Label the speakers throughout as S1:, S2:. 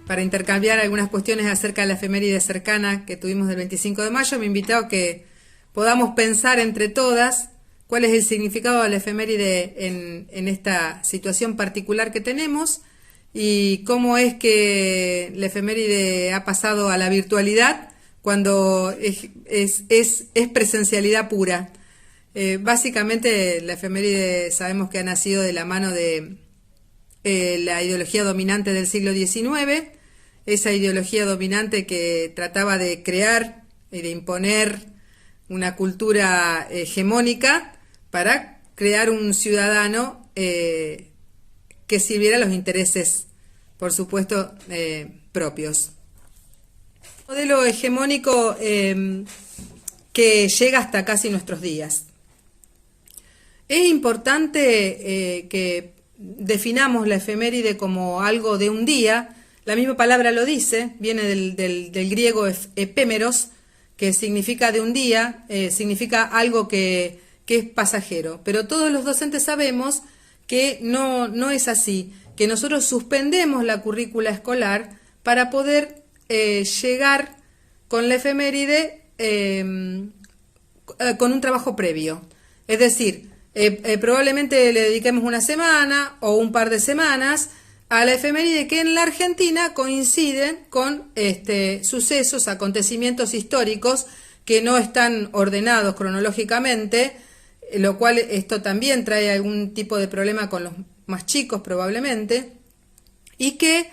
S1: para intercambiar algunas cuestiones acerca de la efeméride cercana que tuvimos del 25 de mayo. Me invitó a que podamos pensar entre todas cuál es el significado de la efeméride en esta situación particular que tenemos y cómo es que la efeméride ha pasado a la virtualidad cuando es presencialidad pura. Básicamente la efeméride sabemos que ha nacido de la mano de la ideología dominante del siglo XIX, esa ideología dominante que trataba de crear y de imponer una cultura hegemónica para crear un ciudadano que sirviera los intereses, por supuesto, propios. Un modelo hegemónico que llega hasta casi nuestros días. Es importante que definamos la efeméride como algo de un día. La misma palabra lo dice, viene del griego epémeros, que significa de un día, significa algo que es pasajero. Pero todos los docentes sabemos que no es así, que nosotros suspendemos la currícula escolar para poder llegar con la efeméride con un trabajo previo. Es decir, probablemente le dediquemos una semana o un par de semanas a la efeméride que en la Argentina coinciden con sucesos, acontecimientos históricos que no están ordenados cronológicamente, lo cual esto también trae algún tipo de problema con los más chicos probablemente, y que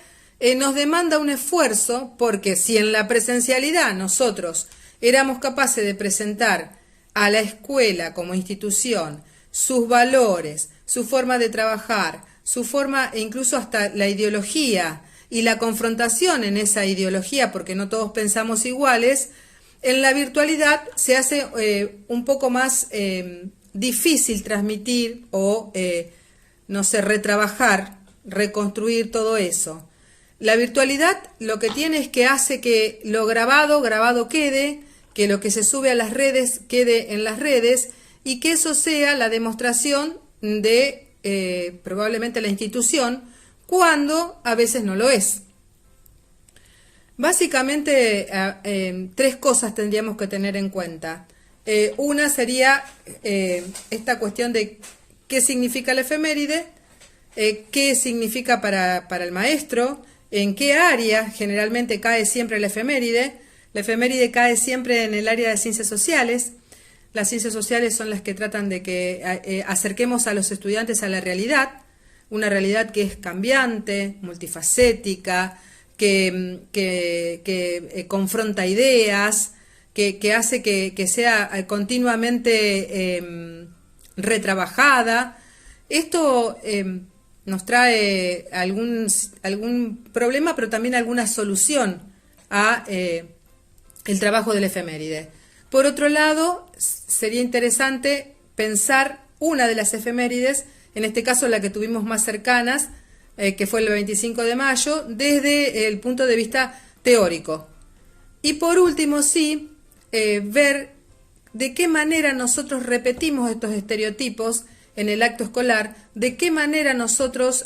S1: nos demanda un esfuerzo, porque si en la presencialidad nosotros éramos capaces de presentar a la escuela como institución sus valores, su forma de trabajar, su forma e incluso hasta la ideología y la confrontación en esa ideología, porque no todos pensamos iguales, en la virtualidad se hace un poco más difícil transmitir o, retrabajar, reconstruir todo eso. La virtualidad lo que tiene es que hace que lo grabado quede, que lo que se sube a las redes quede en las redes y que eso sea la demostración de probablemente la institución, cuando a veces no lo es. Básicamente, tres cosas tendríamos que tener en cuenta. Una sería esta cuestión de qué significa la efeméride, qué significa para el maestro, en qué área generalmente cae siempre la efeméride. La efeméride cae siempre en el área de ciencias sociales. Las ciencias sociales son las que tratan de que acerquemos a los estudiantes a la realidad, una realidad que es cambiante, multifacética, que confronta ideas, que hace que sea continuamente retrabajada. Esto nos trae algún problema, pero también alguna solución a el trabajo de la efeméride. Por otro lado, sería interesante pensar una de las efemérides, en este caso la que tuvimos más cercanas, que fue el 25 de mayo, desde el punto de vista teórico. Y por último, sí, ver de qué manera nosotros repetimos estos estereotipos en el acto escolar, de qué manera nosotros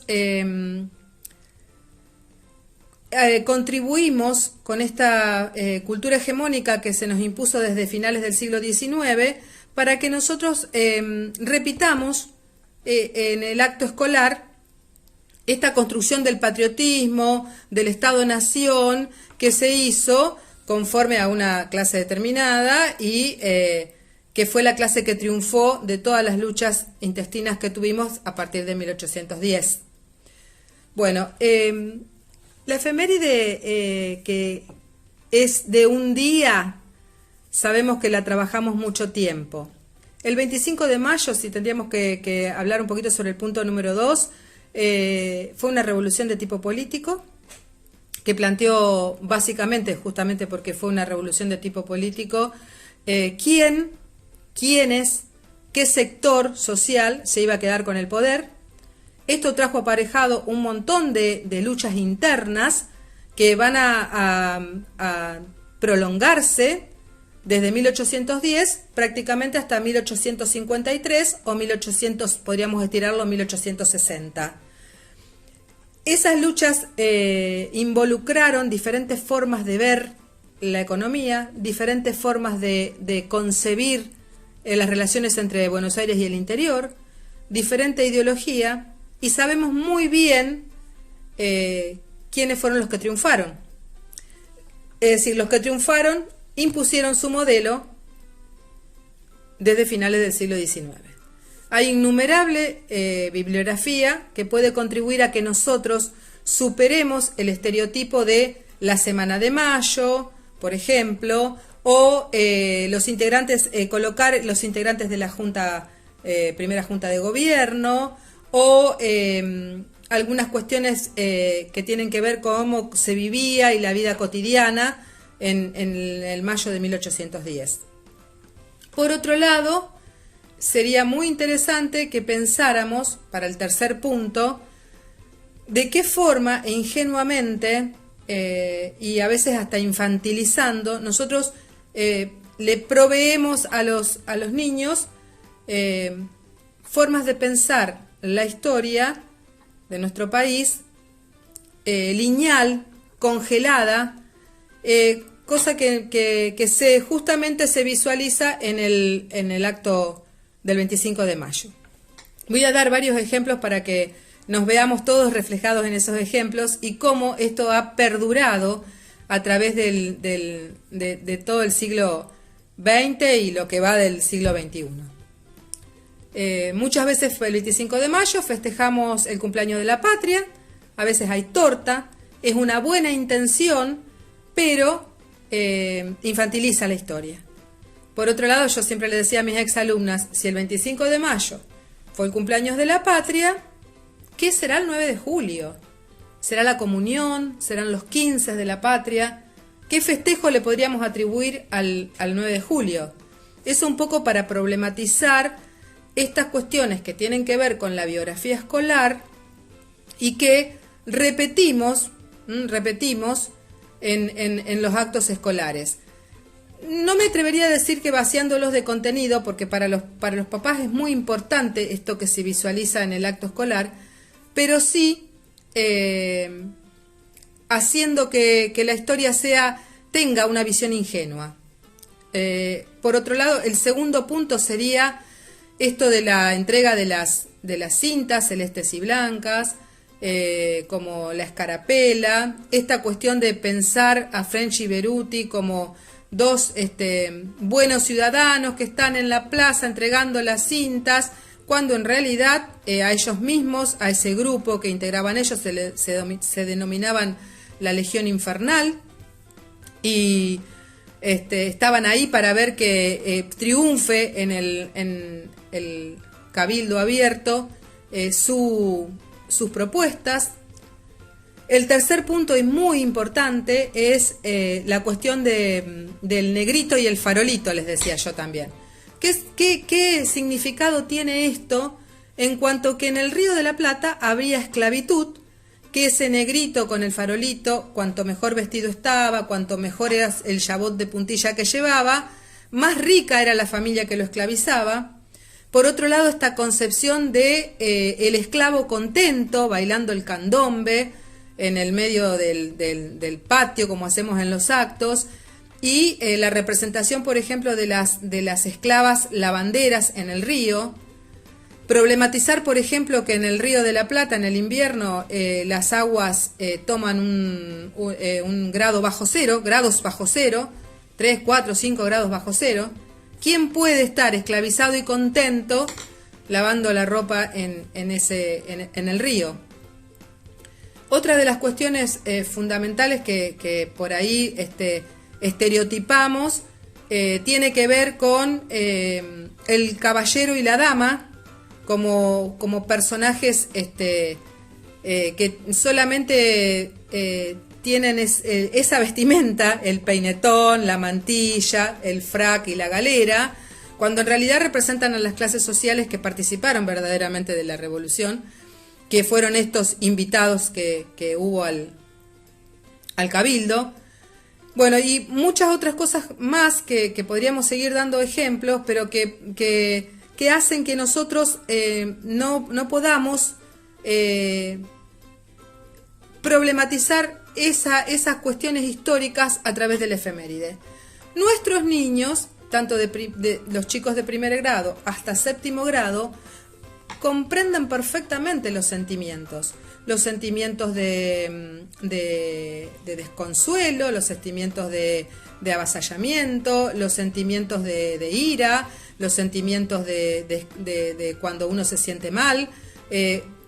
S1: contribuimos con esta cultura hegemónica que se nos impuso desde finales del siglo XIX para que nosotros repitamos en el acto escolar esta construcción del patriotismo, del Estado-Nación que se hizo conforme a una clase determinada y que fue la clase que triunfó de todas las luchas intestinas que tuvimos a partir de 1810. Bueno, la efeméride que es de un día, sabemos que la trabajamos mucho tiempo. El 25 de mayo, si tendríamos que hablar un poquito sobre el punto número 2, fue una revolución de tipo político que planteó básicamente, justamente porque fue una revolución de tipo político, quiénes, qué sector social se iba a quedar con el poder. Esto trajo aparejado un montón de luchas internas que van a prolongarse desde 1810 prácticamente hasta 1853 o 1800, podríamos estirarlo, 1860. Esas luchas involucraron diferentes formas de ver la economía, diferentes formas de concebir las relaciones entre Buenos Aires y el interior, diferente ideología, y sabemos muy bien quiénes fueron los que triunfaron. Es decir, los que triunfaron impusieron su modelo desde finales del siglo XIX. Hay innumerable bibliografía que puede contribuir a que nosotros superemos el estereotipo de la Semana de Mayo, por ejemplo, o los integrantes, colocar los integrantes de la Junta, primera Junta de Gobierno, o algunas cuestiones que tienen que ver con cómo se vivía y la vida cotidiana en el mayo de 1810. Por otro lado, sería muy interesante que pensáramos, para el tercer punto, de qué forma e ingenuamente y a veces hasta infantilizando, nosotros le proveemos a los niños formas de pensar la historia de nuestro país lineal, congelada, cosa que justamente se visualiza en el acto del 25 de mayo. Voy a dar varios ejemplos para que nos veamos todos reflejados en esos ejemplos y cómo esto ha perdurado a través de todo el siglo XX y lo que va del siglo XXI. Muchas veces el 25 de mayo festejamos el cumpleaños de la patria, a veces hay torta, es una buena intención, pero infantiliza la historia. Por otro lado, yo siempre le decía a mis exalumnas, si el 25 de mayo fue el cumpleaños de la patria, ¿qué será el 9 de julio? ¿Será la comunión? ¿Serán los 15 de la patria? ¿Qué festejo le podríamos atribuir al 9 de julio? Es un poco para problematizar estas cuestiones que tienen que ver con la biografía escolar y que repetimos en los actos escolares. No me atrevería a decir que vaciándolos de contenido, porque para los papás es muy importante esto que se visualiza en el acto escolar, pero sí haciendo que la historia tenga una visión ingenua. Por otro lado, el segundo punto sería esto de la entrega de las cintas celestes y blancas, como la escarapela, esta cuestión de pensar a French y Beruti como dos buenos ciudadanos que están en la plaza entregando las cintas, cuando en realidad a ellos mismos, a ese grupo que integraban ellos, se denominaban la Legión Infernal, y estaban ahí para ver que triunfe en el Cabildo Abierto sus propuestas. El tercer punto y muy importante es la cuestión del negrito y el farolito, les decía yo también. ¿Qué significado tiene esto en cuanto que en el Río de la Plata habría esclavitud, que ese negrito con el farolito, cuanto mejor vestido estaba, cuanto mejor era el jabot de puntilla que llevaba, más rica era la familia que lo esclavizaba? Por otro lado, esta concepción de el esclavo contento, bailando el candombe en el medio del patio, como hacemos en los actos, y la representación, por ejemplo, de las esclavas lavanderas en el río. Problematizar, por ejemplo, que en el Río de la Plata, en el invierno, las aguas toman un grado bajo cero, grados bajo cero, 3, 4, 5 grados bajo cero. ¿Quién puede estar esclavizado y contento lavando la ropa en el río? Otra de las cuestiones fundamentales que por ahí estereotipamos tiene que ver con el caballero y la dama como personajes que solamente tienen esa vestimenta, el peinetón, la mantilla, el frac y la galera, cuando en realidad representan a las clases sociales que participaron verdaderamente de la revolución, que fueron estos invitados que hubo al cabildo. Bueno, y muchas otras cosas más que podríamos seguir dando ejemplos, pero que hacen que nosotros no podamos problematizar esas cuestiones históricas a través del efeméride. Nuestros niños, tanto de los chicos de primer grado hasta séptimo grado, comprenden perfectamente los sentimientos de desconsuelo, los sentimientos de avasallamiento, los sentimientos de ira, los sentimientos de cuando uno se siente mal,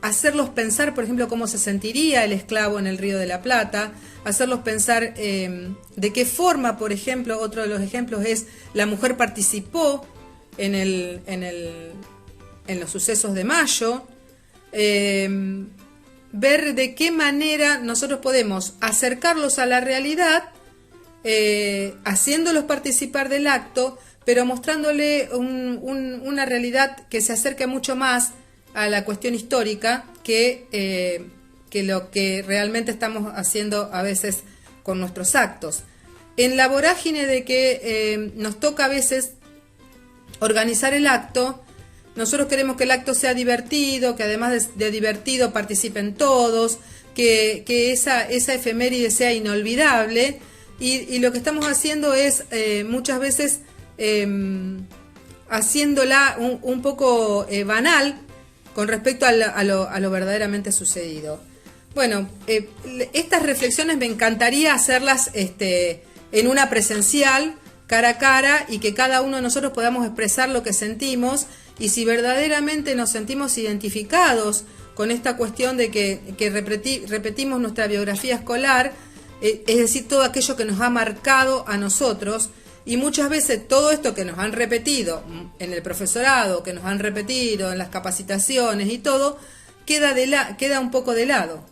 S1: hacerlos pensar, por ejemplo, cómo se sentiría el esclavo en el Río de la Plata, hacerlos pensar de qué forma, por ejemplo, otro de los ejemplos es la mujer participó en los sucesos de Mayo, ver de qué manera nosotros podemos acercarlos a la realidad, haciéndolos participar del acto, pero mostrándole una realidad que se acerque mucho más a la cuestión histórica que lo que realmente estamos haciendo a veces con nuestros actos. En la vorágine de que nos toca a veces organizar el acto, nosotros queremos que el acto sea divertido, que además de divertido participen todos, que esa efeméride sea inolvidable, y lo que estamos haciendo es muchas veces haciéndola un poco banal con respecto a lo verdaderamente sucedido. Bueno, estas reflexiones me encantaría hacerlas en una presencial, cara a cara, y que cada uno de nosotros podamos expresar lo que sentimos, y si verdaderamente nos sentimos identificados con esta cuestión de que repetimos nuestra biografía escolar, es decir, todo aquello que nos ha marcado a nosotros, y muchas veces todo esto que nos han repetido en el profesorado, que nos han repetido en las capacitaciones y todo, queda un poco de lado.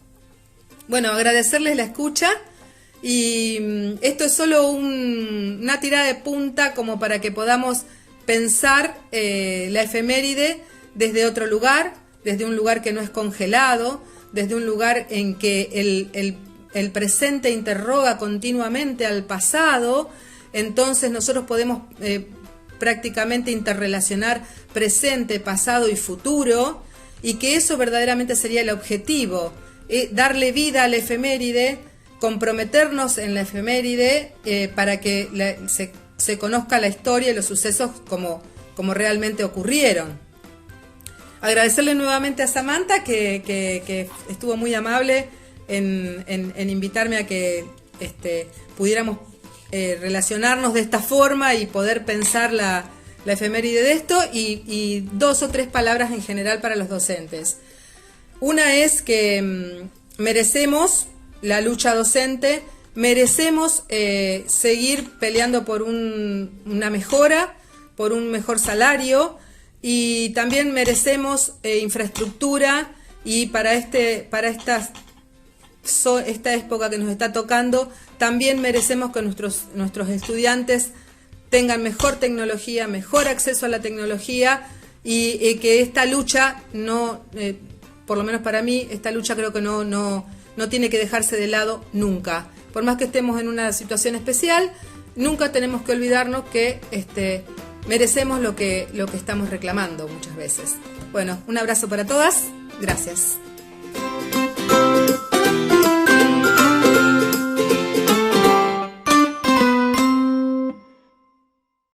S1: Bueno, agradecerles la escucha, y esto es solo una tirada de punta como para que podamos pensar la efeméride desde otro lugar, desde un lugar que no es congelado, desde un lugar en que el presente interroga continuamente al pasado. Entonces nosotros podemos prácticamente interrelacionar presente, pasado y futuro, y que eso verdaderamente sería el objetivo, darle vida a la efeméride, comprometernos en la efeméride para que se conozca la historia y los sucesos como realmente ocurrieron. Agradecerle nuevamente a Samantha que estuvo muy amable en invitarme a que pudiéramos relacionarnos de esta forma y poder pensar la efeméride de esto, y 2 o 3 palabras en general para los docentes. Una es que merecemos la lucha docente, merecemos seguir peleando por una mejora, por un mejor salario, y también merecemos infraestructura, y para esta época que nos está tocando, también merecemos que nuestros estudiantes tengan mejor tecnología, mejor acceso a la tecnología, y que esta lucha por lo menos para mí, esta lucha creo que no tiene que dejarse de lado nunca. Por más que estemos en una situación especial, nunca tenemos que olvidarnos que merecemos lo que estamos reclamando muchas veces. Bueno, un abrazo para todas. Gracias.